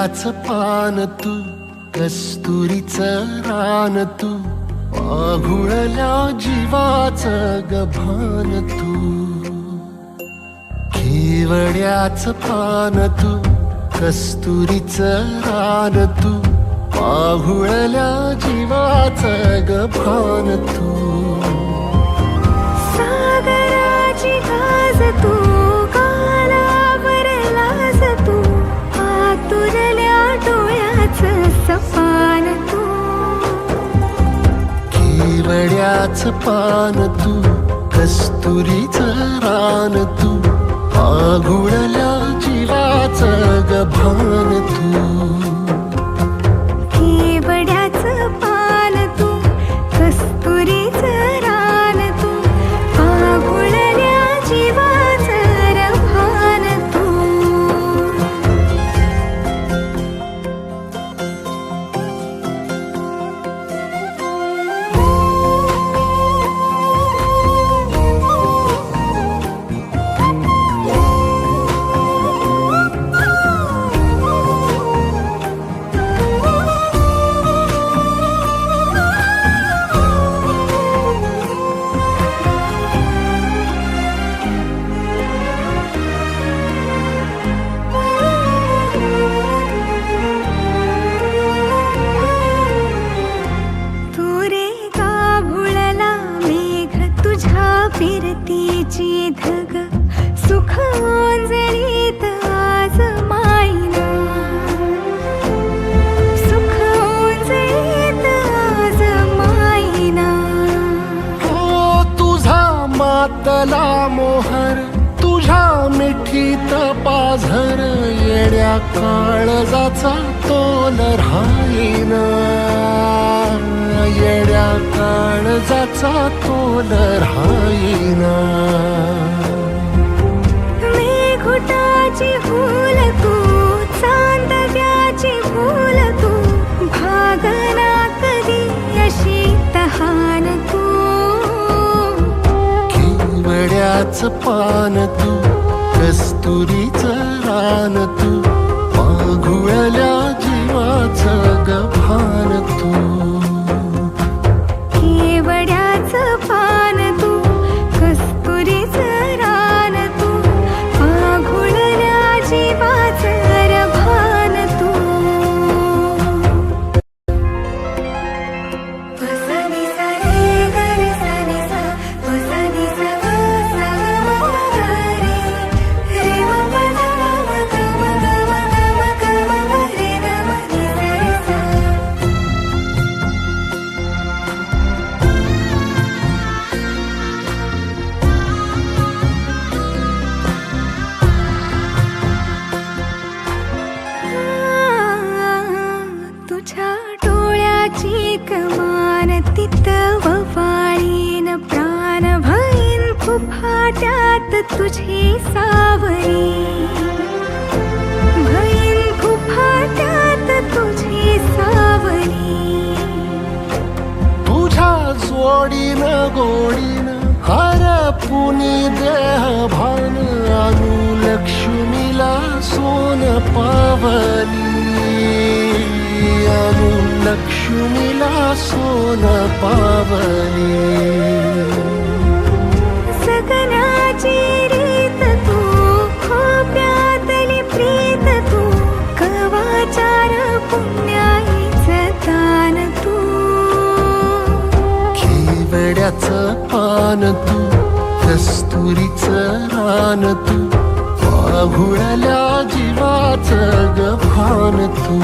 केवड्याच पान तू, कस्तुरीचं रान तू, आघुळल्या जीवाचं गभान तू. केवड्याच पान तू, कस्तुरीचं रान तू, आघुळल्या जीवाचं गभान तू. सागराची गाज तू, कालावरलास तू, आतुरल्या डोळ्याचं सपान तू. केवड्याच पान तू, कस्तुरीचं रान तू, आघुळल्या जीवाचं गभान तू. केवड्याचं पान तू, कस्तुरीचं रान तू, आघुळल्या जीवाचं रभान तू. फिरतीची धग सुख ओंजळीत आज मायना, सुख ओंजळीत आज मायना. हो तुझा मातला मोहर, तुझ्या मिठीत पाझर, येड्या काळजाचा तोल राहीना, येड्या काळजाचा तोल राहीना. मेघुटाची फूल तू, चांदव्याची फूल तू, भागना कधी अशी तहान तू. केवड्याच पान तू, कस्तुरीचं रान तू, आघुळल्या जीवाचं गभान तू. केवड्याचं पान तू, कस्तुरीचं रान तू, आघुळल्या जीवाचं रभान तू. वसनी सा रे ग रे सा नी सा, वसनी सा ग सा ग म ग रे, रे म प ध म ग म ग म ग म ग म ग रे ग म नी सा रे सा. तुझ्या डोळ्याची कमान तिथं ववाळीन प्राण भईन फुफाट्यात तुझी सावरी, भईन फुफाट्यात तुझी सावरी. तुझ्या जोडीन गोडीन हरपुनी देह भान, अनुलक्ष्मीला सोन पावली, अनुलक्ष्मीला सोन पावली. सगनाची रीत तू, खोप्यातली प्रीत तू, कवाचार पुण्याईचं दान तू. केवड्याचं पान तू, कस्तुरीचं रान तू, आघुळल्या जीवाचं गभान तू.